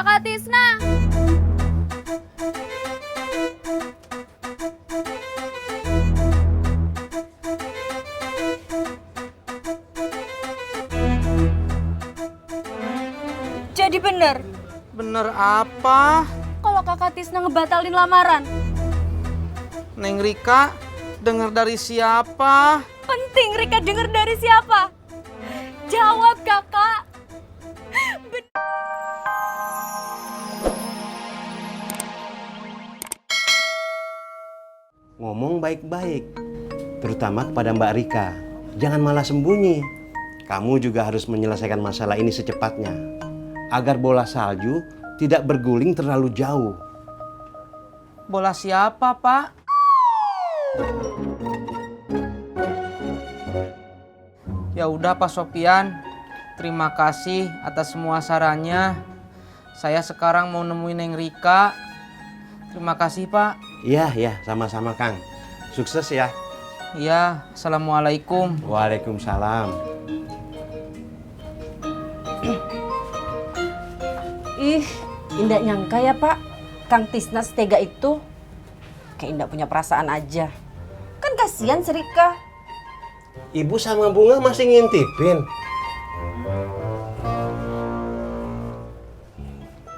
Kakak Tisna. Jadi bener? Bener apa? Kalau Kakak Tisna ngebatalin lamaran. Neng Rika, denger dari siapa? Penting Rika denger dari siapa? Jawab Kakak. Ngomong baik-baik, terutama kepada Mbak Rika. Jangan malah sembunyi. Kamu juga harus menyelesaikan masalah ini secepatnya, agar bola salju tidak berguling terlalu jauh. Bola siapa, Pak? Ya udah Pak Sopian, terima kasih atas semua sarannya. Saya sekarang mau nemuin Neng Rika. Terima kasih Pak. Iya, sama-sama Kang. Sukses ya. Iya, Assalamualaikum. Waalaikumsalam. Ih, Indah nyangka ya Pak, Kang Tisna setega itu. Kayak Indah punya perasaan aja. Kan kasihan si Rika. Ibu sama Bunga masih ngintipin.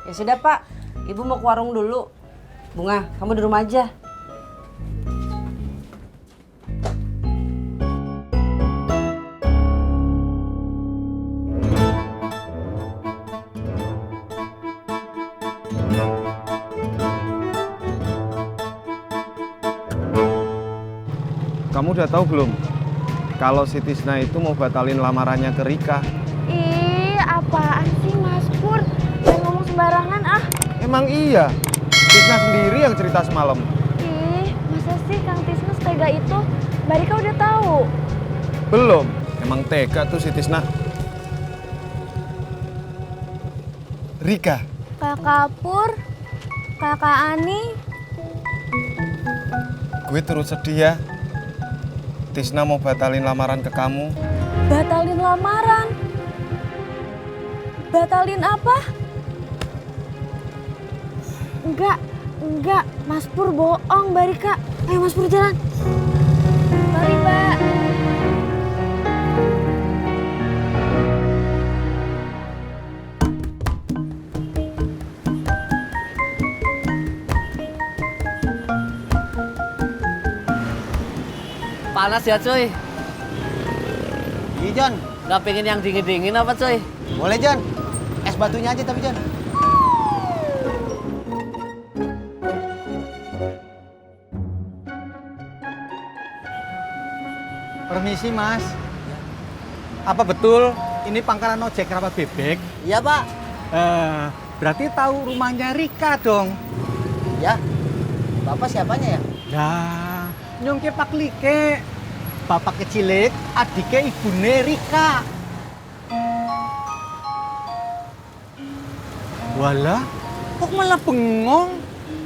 Ya sudah Pak, Ibu mau ke warung dulu. Bunga, kamu di rumah aja. Kamu udah tahu belum? Kalau si Tisna itu mau batalin lamarannya ke Rika. Ih, apaan sih Mas Pur? Jangan ngomong sembarangan ah. Emang iya? Tisna sendiri yang cerita semalam. Ih, masa sih Kang Tisna setega itu? Mbak Rika udah tahu. Belum. Emang tega tuh si Tisna. Rika, Kakak Pur, Kakak Ani. gue turut sedih ya. Tisna mau batalin lamaran ke kamu. Batalin lamaran? Batalin apa? Enggak, Mas Pur bohong, Mbak Rika. Ayo Mas Pur jalan. Mari, Mbak. Panas ya cuy. Iya John, Gak pengen yang dingin-dingin apa cuy? boleh John. Es batunya aja tapi John. Permisi Mas. Apa betul ini pangkalan ojek kerabat bebek? Iya pak. Berarti tahu rumahnya Rika dong. Ya. Bapak siapanya ya? Nah, nyongke Pak Like. Bapak kecilik, adike ibune Rika. Walah, kok malah bengong?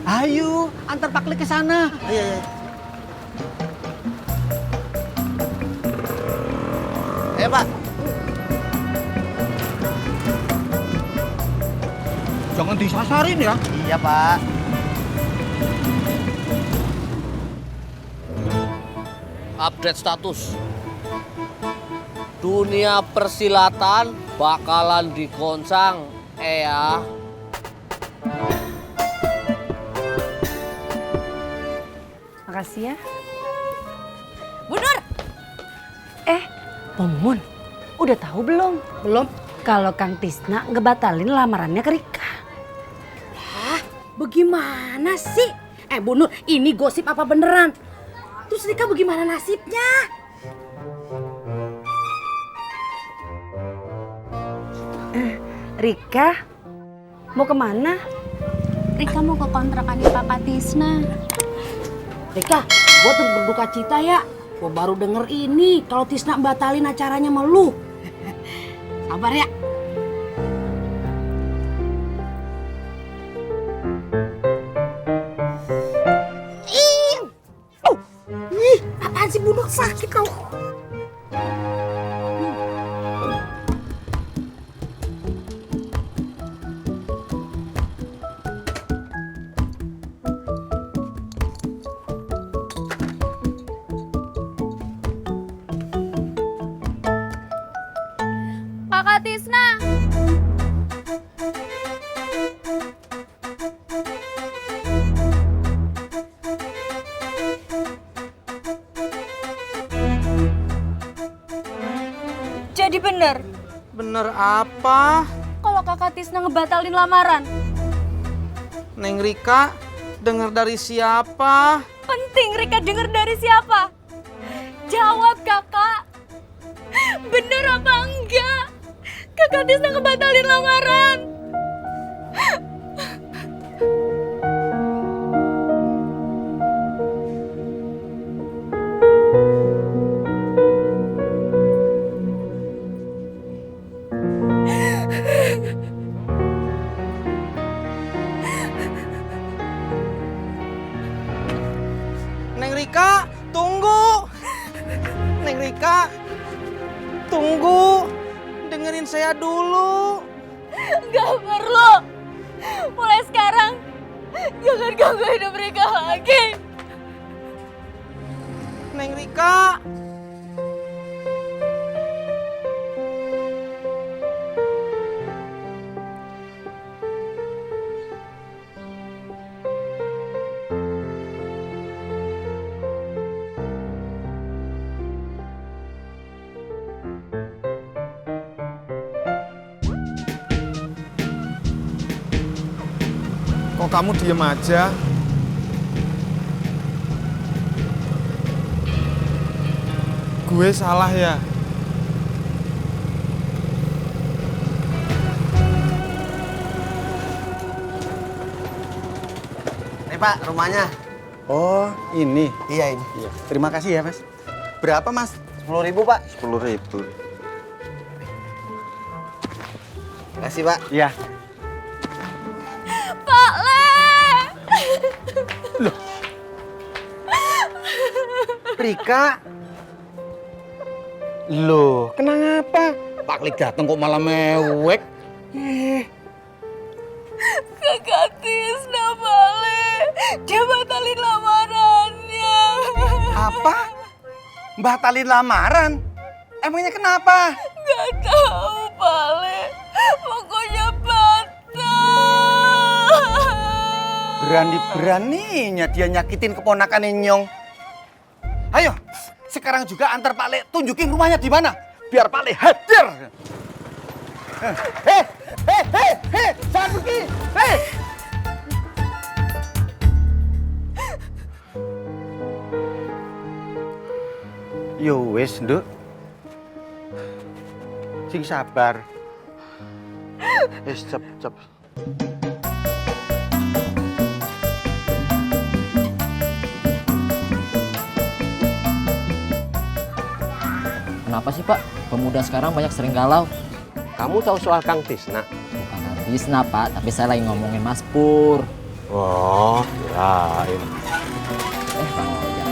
Ayo, antar Pak Like ke sana. Iya. Pak. Jangan disasarin ya. Iya pak. Update status. Dunia persilatan bakalan dikoncang, ya. Makasih ya. Bunur! Pomun, udah tahu belum? Belum. Kalau Kang Tisna ngebatalin lamarannya ke Rika. Bagaimana sih? Bu Nur, ini gosip apa beneran? Terus Rika bagaimana nasibnya? Rika, mau kemana? Rika mau ke kontrakannya Kakak Tisna. Rika, gua turut berduka cita ya. Gua baru denger ini kalau Tisna batalin acaranya sama lu. Sabar ya. Apaan sih Bu Nur, sakit kau? Kakak Tisna. Jadi bener Bener apa? kalau Kakak Tisna ngebatalin lamaran? Neng Rika, dengar dari siapa? Penting Rika denger dari siapa? Jawab Kakak. Bener apa enggak? Kakak Tisna ngebatalin lamaran. Neng Rika, tunggu. Neng Rika, tunggu. Dengerin saya dulu. Gak perlu. Mulai sekarang, jangan ganggu hidup Rika lagi. Neng Rika. Kok kamu diem aja? Gue salah ya? Nih Pak, rumahnya. Oh, ini. Iya ini. Iya. Terima kasih ya, Mas. Berapa, Mas? 10.000 Pak. 10.000. Kasih Pak. Iya. Pak Le. Rika. Loh, kenapa? Pak Klik dateng kok malah mewek. Kakak Tisna Pak Le. Dia batalin lamarannya. Apa? Batalin lamaran? Emangnya kenapa? Gak tahu Pak Le. Pokoknya batal. Berani-beraninya dia nyakitin keponakan Nyong. Ayo, sekarang juga antar Pak Le tunjukin rumahnya di mana. Biar Pak Le hadir. Jangan pergi. Yo wis, Nduk. Sing sabar. Wis cep. Kenapa sih Pak? Pemuda sekarang banyak sering galau. Kamu tahu soal Kang Tisna? Bukan Kang Tisna Pak, tapi saya lagi ngomongin Mas Pur. Oh, kirain. Bang Ojak.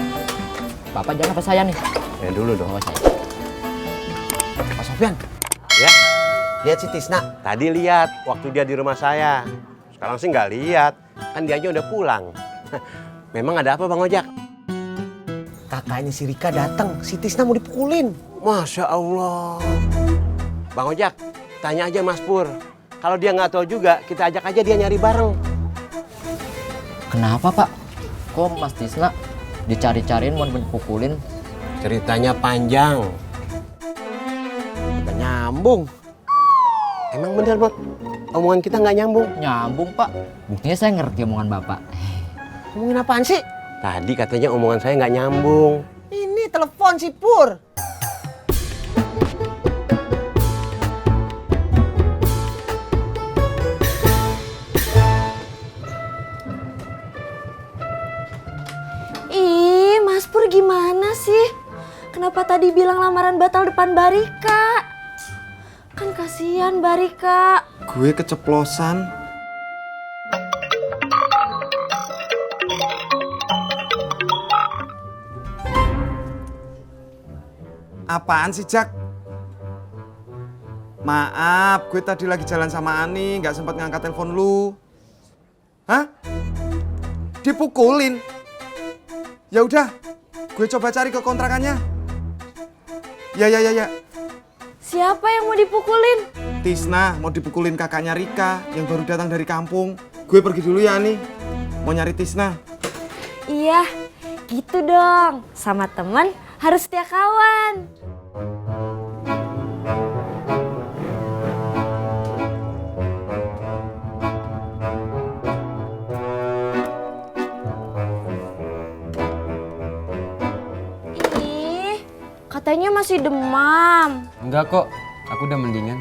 Bapak jangan apa saya nih. Ya dulu dong. Oh, saya. Pak Sofyan. Ya, lihat si Tisna. Tadi lihat waktu dia di rumah saya. Sekarang sih nggak lihat. Kan dianya udah pulang. Memang ada apa Bang Ojak? Kakaknya si Rika datang. Si Tisna mau dipukulin. Masya Allah. Bang Ojak, tanya aja Mas Pur. Kalau dia nggak tahu juga, kita ajak aja dia nyari bareng. Kenapa Pak? Kok Mas Tisna dicari-cariin mau dipukulin? Ceritanya panjang. Nggak nyambung. Emang bener, Mot? Omongan kita nggak nyambung. Nyambung Pak. Buktinya saya ngerti omongan Bapak. Ngomongin apaan sih? Tadi katanya omongan saya nggak nyambung. Ini telepon si Pur. Ih, Mas Pur gimana sih? Kenapa tadi bilang lamaran batal depan Barika? Kan kasihan Barika. Gue keceplosan. Apaan sih, Jak? Maaf, gue tadi lagi jalan sama Ani, nggak sempat ngangkat telepon lu. Hah? Dipukulin? Ya udah, gue coba cari ke kontrakannya. Ya. Siapa yang mau dipukulin? Tisna mau dipukulin kakaknya Rika yang baru datang dari kampung. Gue pergi dulu ya, Ani. Mau nyari Tisna. Iya, gitu dong. Sama teman harus setia kawan. Ih, katanya masih demam. Enggak kok, aku udah mendingan.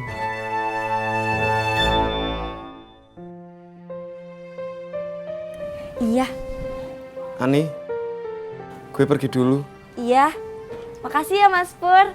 Iya, Ani, gue pergi dulu. iya. Makasih ya Mas Pur.